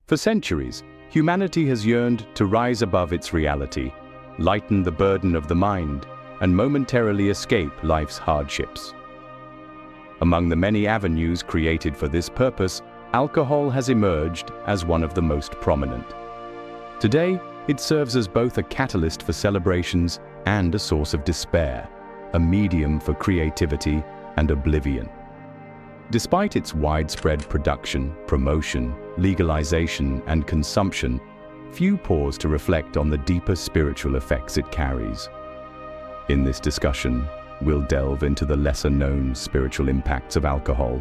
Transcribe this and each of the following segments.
For centuries, humanity has yearned to rise above its reality, lighten the burden of the mind, and momentarily escape life's hardships. Among the many avenues created for this purpose, alcohol has emerged as one of the most prominent. Today, it serves as both a catalyst for celebrations and a source of despair, a medium for creativity and oblivion. Despite its widespread production, promotion, legalization, and consumption, few pause to reflect on the deeper spiritual effects it carries. In this discussion, we'll delve into the lesser-known spiritual impacts of alcohol,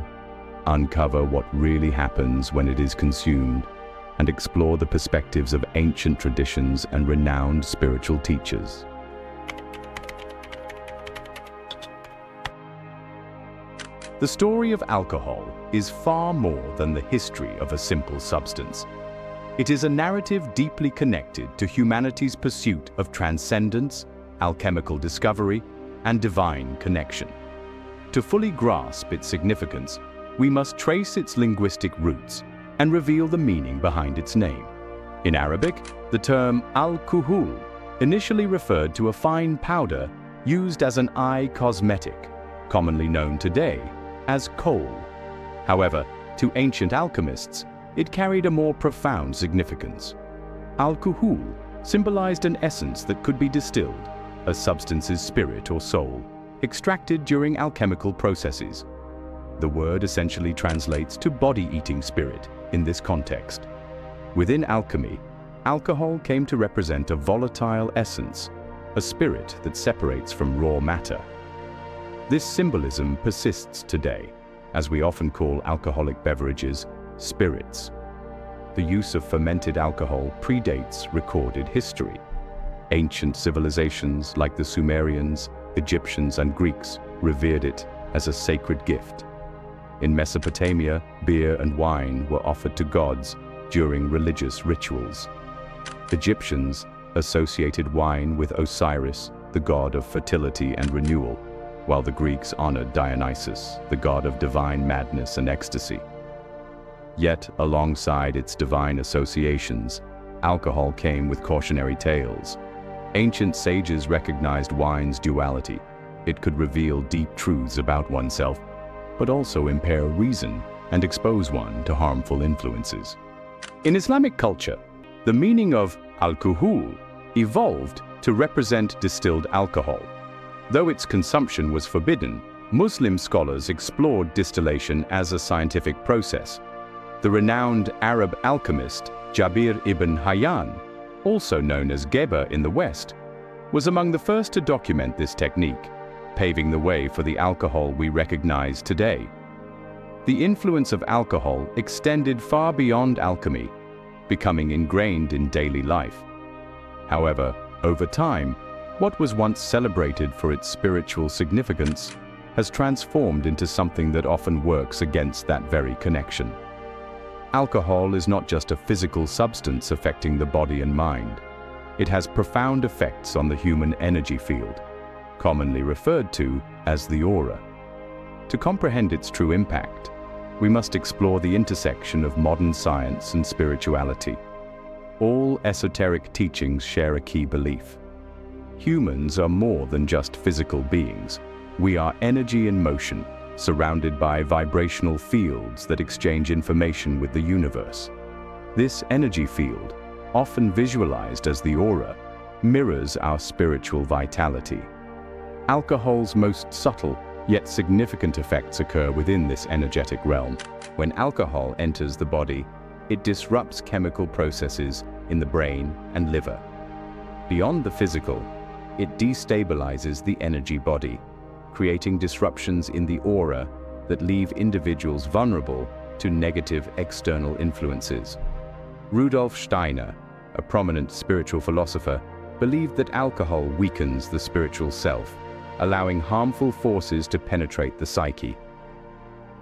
uncover what really happens when it is consumed, and explore the perspectives of ancient traditions and renowned spiritual teachers. The story of alcohol is far more than the history of a simple substance. It is a narrative deeply connected to humanity's pursuit of transcendence, alchemical discovery, and divine connection. To fully grasp its significance, we must trace its linguistic roots and reveal the meaning behind its name. In Arabic, the term al-kuhul initially referred to a fine powder used as an eye cosmetic, commonly known today as kohl. However, to ancient alchemists, it carried a more profound significance. Al-kuhul symbolized an essence that could be distilled, a substance's spirit or soul, extracted during alchemical processes. The word essentially translates to body-eating spirit in this context. Within alchemy, alcohol came to represent a volatile essence, a spirit that separates from raw matter. This symbolism persists today, as we often call alcoholic beverages spirits. The use of fermented alcohol predates recorded history. Ancient civilizations like the Sumerians, Egyptians, and Greeks revered it as a sacred gift. In Mesopotamia, beer and wine were offered to gods during religious rituals. Egyptians associated wine with Osiris, the god of fertility and renewal, while the Greeks honored Dionysus, the god of divine madness and ecstasy. Yet, alongside its divine associations, alcohol came with cautionary tales. Ancient sages recognized wine's duality. It could reveal deep truths about oneself, but also impair reason and expose one to harmful influences. In Islamic culture, the meaning of al-kuhul evolved to represent distilled alcohol. Though its consumption was forbidden, Muslim scholars explored distillation as a scientific process. The renowned Arab alchemist Jabir ibn Hayyan, also known as Geber in the West, was among the first to document this technique, paving the way for the alcohol we recognize today. The influence of alcohol extended far beyond alchemy, becoming ingrained in daily life. However, over time, what was once celebrated for its spiritual significance has transformed into something that often works against that very connection. Alcohol is not just a physical substance affecting the body and mind. It has profound effects on the human energy field, commonly referred to as the aura. To comprehend its true impact, we must explore the intersection of modern science and spirituality. All esoteric teachings share a key belief. Humans are more than just physical beings. We are energy in motion, surrounded by vibrational fields that exchange information with the universe. This energy field, often visualized as the aura, mirrors our spiritual vitality. Alcohol's most subtle yet significant effects occur within this energetic realm. When alcohol enters the body, it disrupts chemical processes in the brain and liver. Beyond the physical, it destabilizes the energy body, creating disruptions in the aura that leave individuals vulnerable to negative external influences. Rudolf Steiner, a prominent spiritual philosopher, believed that alcohol weakens the spiritual self, allowing harmful forces to penetrate the psyche.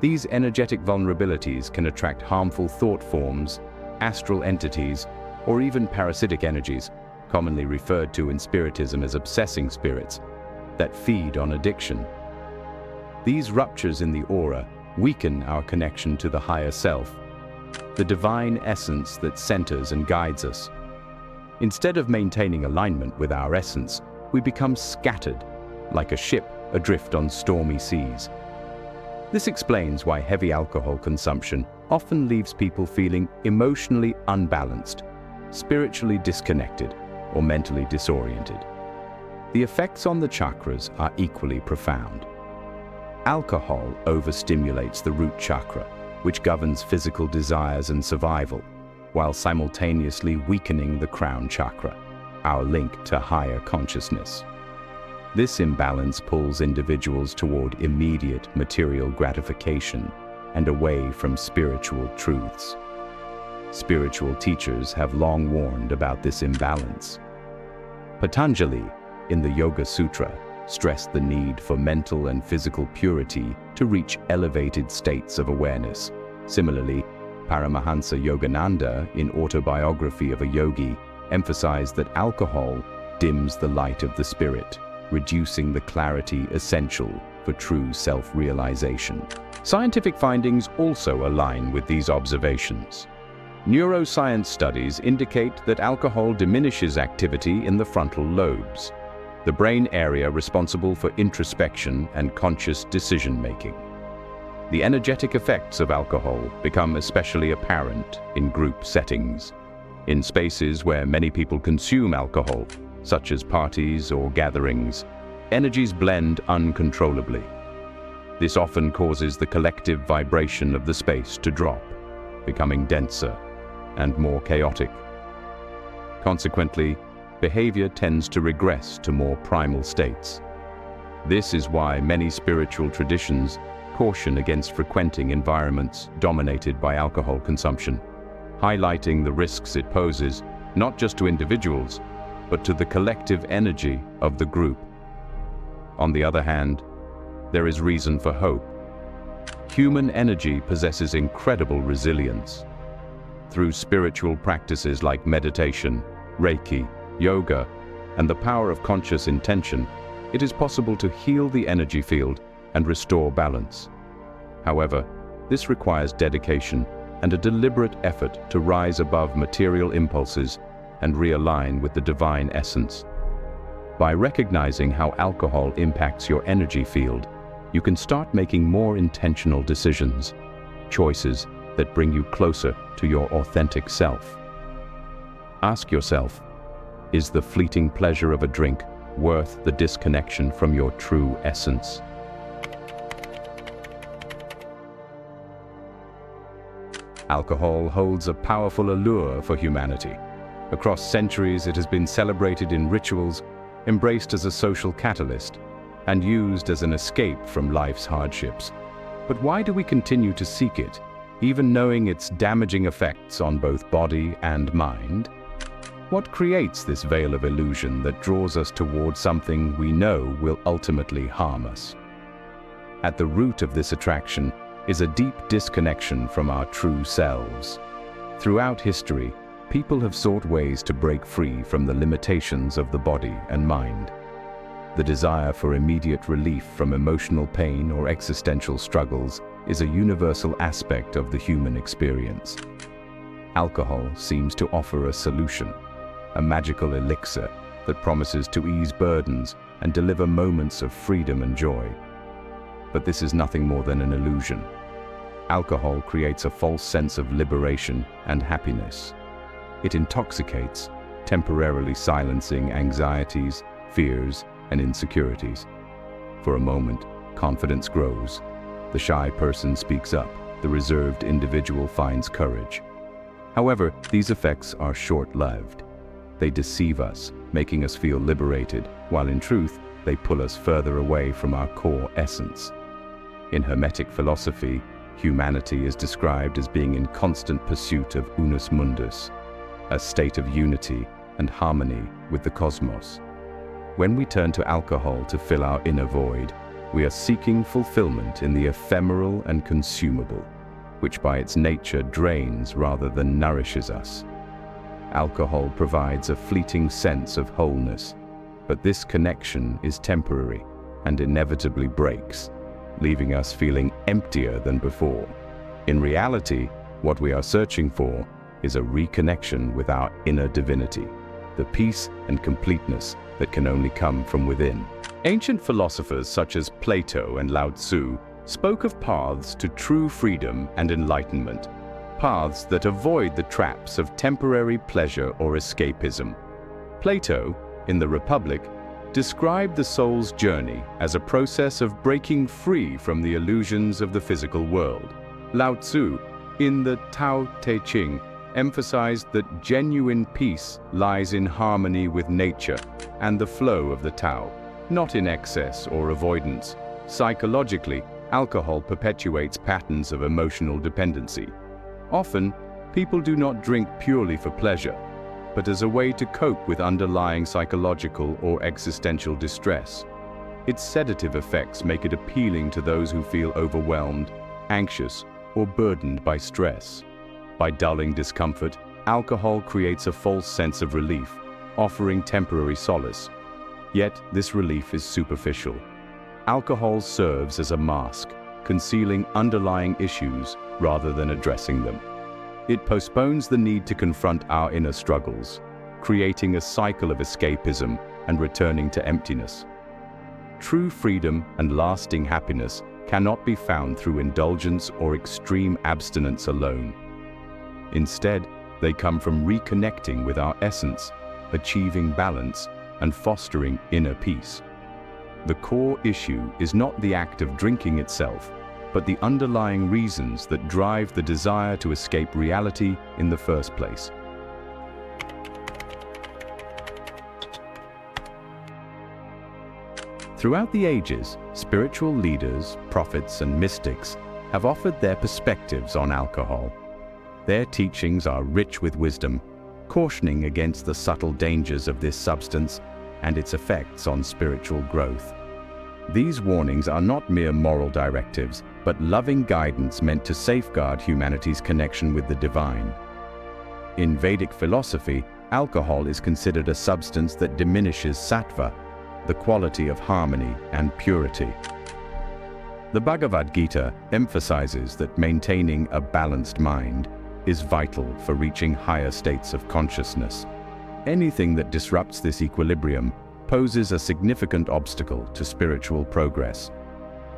These energetic vulnerabilities can attract harmful thought forms, astral entities, or even parasitic energies, commonly referred to in Spiritism as obsessing spirits, that feed on addiction. These ruptures in the aura weaken our connection to the higher self. the divine essence that centers and guides us. Instead of maintaining alignment with our essence, we become scattered, like a ship adrift on stormy seas. This explains why heavy alcohol consumption often leaves people feeling emotionally unbalanced, spiritually disconnected, or mentally disoriented. The effects on the chakras are equally profound. Alcohol overstimulates the root chakra, which governs physical desires and survival, while simultaneously weakening the crown chakra, our link to higher consciousness. This imbalance pulls individuals toward immediate material gratification and away from spiritual truths. Spiritual teachers have long warned about this imbalance. Patanjali, in the Yoga Sutra, stressed the need for mental and physical purity to reach elevated states of awareness. Similarly, Paramahansa Yogananda, in Autobiography of a Yogi, emphasized that alcohol dims the light of the spirit, reducing the clarity essential for true self-realization. Scientific findings also align with these observations. Neuroscience studies indicate that alcohol diminishes activity in the frontal lobes, the brain area responsible for introspection and conscious decision-making. The energetic effects of alcohol become especially apparent in group settings. In spaces where many people consume alcohol, such as parties or gatherings, energies blend uncontrollably. This often causes the collective vibration of the space to drop, becoming denser and more chaotic. Consequently, behavior tends to regress to more primal states. This is why many spiritual traditions caution against frequenting environments dominated by alcohol consumption, highlighting the risks it poses not just to individuals, but to the collective energy of the group. On the other hand, there is reason for hope. Human energy possesses incredible resilience. Through spiritual practices like meditation, Reiki, yoga, and the power of conscious intention, it is possible to heal the energy field and restore balance. However, this requires dedication and a deliberate effort to rise above material impulses and realign with the divine essence. By recognizing how alcohol impacts your energy field, you can start making more intentional decisions, choices that bring you closer to your authentic self. Ask yourself, is the fleeting pleasure of a drink worth the disconnection from your true essence? Alcohol holds a powerful allure for humanity. Across centuries, it has been celebrated in rituals, embraced as a social catalyst, and used as an escape from life's hardships. But why do we continue to seek it, even knowing its damaging effects on both body and mind? What creates this veil of illusion that draws us toward something we know will ultimately harm us? At the root of this attraction is a deep disconnection from our true selves. Throughout history, people have sought ways to break free from the limitations of the body and mind. The desire for immediate relief from emotional pain or existential struggles is a universal aspect of the human experience. Alcohol seems to offer a solution, a magical elixir that promises to ease burdens and deliver moments of freedom and joy. But this is nothing more than an illusion. Alcohol creates a false sense of liberation and happiness. It intoxicates, temporarily silencing anxieties, fears, and insecurities. For a moment, confidence grows. The shy person speaks up. The reserved individual finds courage. However, these effects are short-lived. They deceive us, making us feel liberated, while in truth, they pull us further away from our core essence. In Hermetic philosophy, humanity is described as being in constant pursuit of unus mundus, a state of unity and harmony with the cosmos. When we turn to alcohol to fill our inner void, we are seeking fulfillment in the ephemeral and consumable, which by its nature drains rather than nourishes us. Alcohol provides a fleeting sense of wholeness, but this connection is temporary and inevitably breaks, leaving us feeling emptier than before. In reality, What we are searching for is a reconnection with our inner divinity, the peace and completeness that can only come from within. Ancient philosophers such as Plato and Lao Tzu spoke of paths to true freedom and enlightenment, paths that avoid the traps of temporary pleasure or escapism. Plato, in the Republic, described the soul's journey as a process of breaking free from the illusions of the physical world. Lao Tzu, in the Tao Te Ching, emphasized that genuine peace lies in harmony with nature and the flow of the Tao, not in excess or avoidance. Psychologically, alcohol perpetuates patterns of emotional dependency. Often, people do not drink purely for pleasure, but as a way to cope with underlying psychological or existential distress. Its sedative effects make it appealing to those who feel overwhelmed, anxious, or burdened by stress. By dulling discomfort, alcohol creates a false sense of relief, offering temporary solace. Yet, this relief is superficial. Alcohol serves as a mask, concealing underlying issues rather than addressing them. It postpones the need to confront our inner struggles, creating a cycle of escapism and returning to emptiness. True freedom and lasting happiness cannot be found through indulgence or extreme abstinence alone. Instead, they come from reconnecting with our essence, achieving balance, and fostering inner peace. The core issue is not the act of drinking itself, but the underlying reasons that drive the desire to escape reality in the first place. Throughout the ages, spiritual leaders, prophets, and mystics have offered their perspectives on alcohol. Their teachings are rich with wisdom, cautioning against the subtle dangers of this substance and its effects on spiritual growth. These warnings are not mere moral directives, but loving guidance meant to safeguard humanity's connection with the divine. In Vedic philosophy, alcohol is considered a substance that diminishes sattva, the quality of harmony and purity. The Bhagavad Gita emphasizes that maintaining a balanced mind is vital for reaching higher states of consciousness. Anything that disrupts this equilibrium poses a significant obstacle to spiritual progress.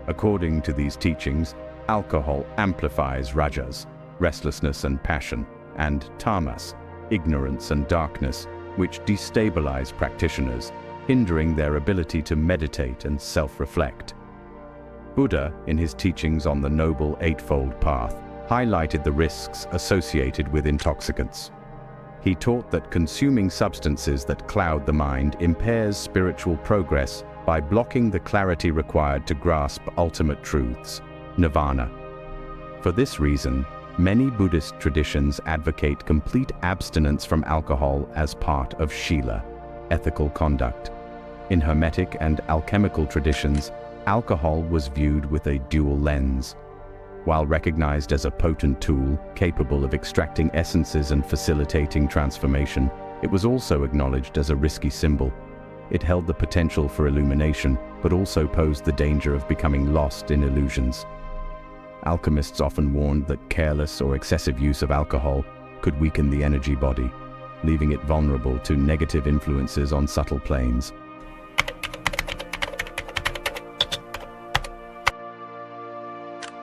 According to these teachings, alcohol amplifies rajas, restlessness and passion, and tamas, ignorance and darkness, which destabilize practitioners, hindering their ability to meditate and self-reflect. Buddha, in his teachings on the Noble Eightfold Path, highlighted the risks associated with intoxicants. He taught that consuming substances that cloud the mind impairs spiritual progress by blocking the clarity required to grasp ultimate truths, nirvana. For this reason, many Buddhist traditions advocate complete abstinence from alcohol as part of shila, ethical conduct. In Hermetic and alchemical traditions, alcohol was viewed with a dual lens. While recognized as a potent tool capable of extracting essences and facilitating transformation, it was also acknowledged as a risky symbol. It held the potential for illumination, but also posed the danger of becoming lost in illusions. Alchemists often warned that careless or excessive use of alcohol could weaken the energy body, leaving it vulnerable to negative influences on subtle planes.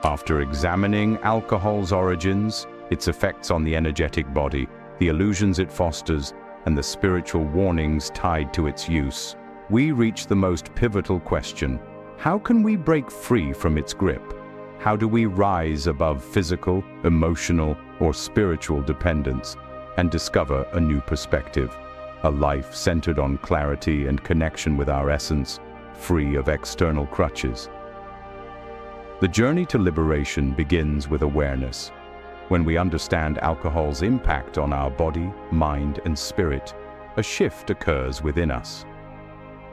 After examining alcohol's origins, its effects on the energetic body, the illusions it fosters, and the spiritual warnings tied to its use, we reach the most pivotal question: how can we break free from its grip? How do we rise above physical, emotional, or spiritual dependence and discover a new perspective, a life centered on clarity and connection with our essence, free of external crutches? The journey to liberation begins with awareness. When we understand alcohol's impact on our body, mind, and spirit, a shift occurs within us.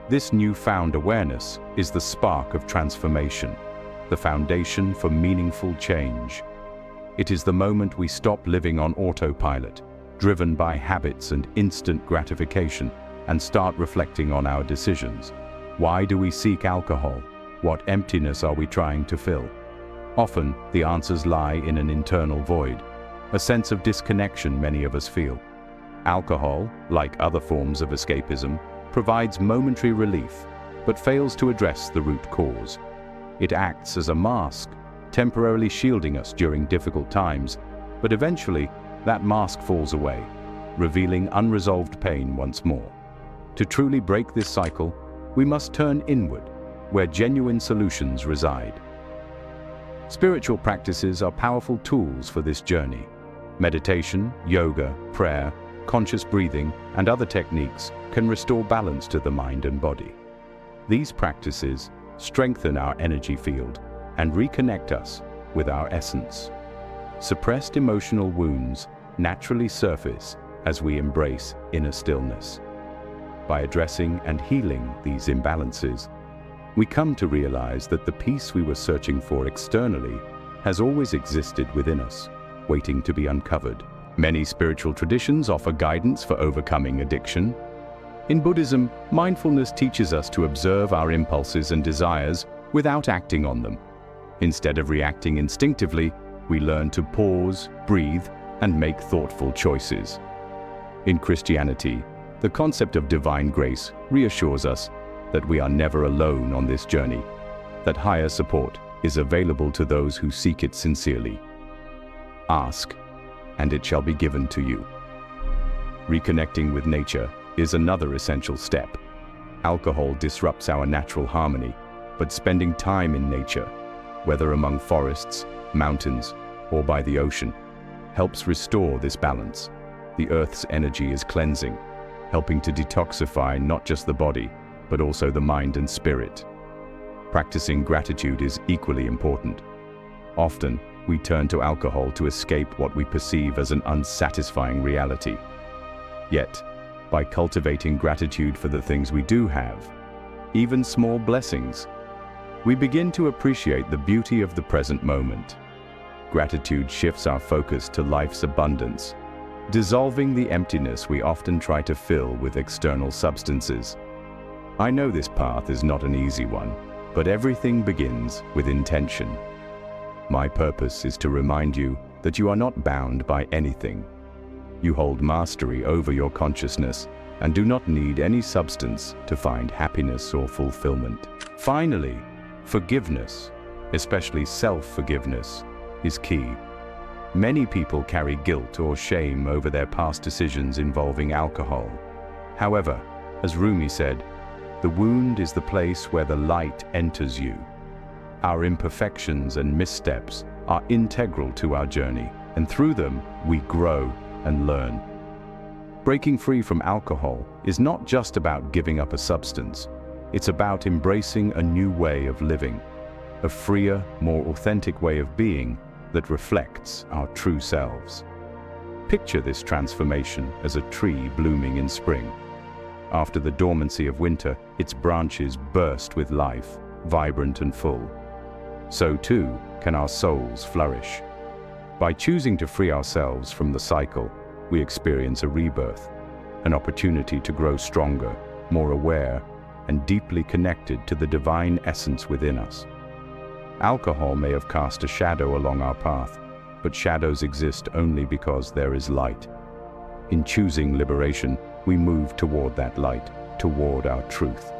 This newfound awareness is the spark of transformation, the foundation for meaningful change. It is the moment we stop living on autopilot, driven by habits and instant gratification, and start reflecting on our decisions. Why do we seek alcohol? What emptiness are we trying to fill? Often, the answers lie in an internal void, a sense of disconnection many of us feel. Alcohol, like other forms of escapism, provides momentary relief, but fails to address the root cause. It acts as a mask, temporarily shielding us during difficult times, but eventually that mask falls away, revealing unresolved pain once more. To truly break this cycle, we must turn inward, where genuine solutions reside. Spiritual practices are powerful tools for this journey. Meditation, yoga, prayer, conscious breathing, and other techniques can restore balance to the mind and body. These practices strengthen our energy field and reconnect us with our essence. Suppressed emotional wounds naturally surface as we embrace inner stillness. By addressing and healing these imbalances, we come to realize that the peace we were searching for externally has always existed within us, waiting to be uncovered. Many spiritual traditions offer guidance for overcoming addiction. In Buddhism, mindfulness teaches us to observe our impulses and desires without acting on them. Instead of reacting instinctively, we learn to pause, breathe, and make thoughtful choices. In Christianity, the concept of divine grace reassures us that we are never alone on this journey, that higher support is available to those who seek it sincerely. Ask, and it shall be given to you. Reconnecting with nature is another essential step. Alcohol disrupts our natural harmony, but spending time in nature, whether among forests, mountains, or by the ocean, helps restore this balance. The Earth's energy is cleansing, helping to detoxify not just the body, but also the mind and spirit. Practicing gratitude is equally important. Often, we turn to alcohol to escape what we perceive as an unsatisfying reality. Yet, by cultivating gratitude for the things we do have, even small blessings, we begin to appreciate the beauty of the present moment. Gratitude shifts our focus to life's abundance, dissolving the emptiness we often try to fill with external substances. I know this path is not an easy one, but everything begins with intention. My purpose is to remind you that you are not bound by anything. You hold mastery over your consciousness and do not need any substance to find happiness or fulfillment. Finally, forgiveness, especially self-forgiveness, is key. Many people carry guilt or shame over their past decisions involving alcohol. However, as Rumi said, the wound is the place where the light enters you. Our imperfections and missteps are integral to our journey, and through them, we grow and learn. Breaking free from alcohol is not just about giving up a substance. It's about embracing a new way of living, a freer, more authentic way of being that reflects our true selves. Picture this transformation as a tree blooming in spring. After the dormancy of winter, its branches burst with life, vibrant and full. So too can our souls flourish. By choosing to free ourselves from the cycle, we experience a rebirth, an opportunity to grow stronger, more aware, and deeply connected to the divine essence within us. Alcohol may have cast a shadow along our path, but shadows exist only because there is light. In choosing liberation, we move toward that light, toward our truth.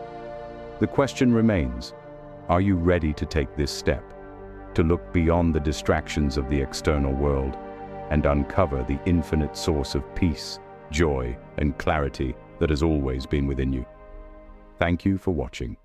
The question remains, are you ready to take this step, to look beyond the distractions of the external world and uncover the infinite source of peace, joy, and clarity that has always been within you? Thank you for watching.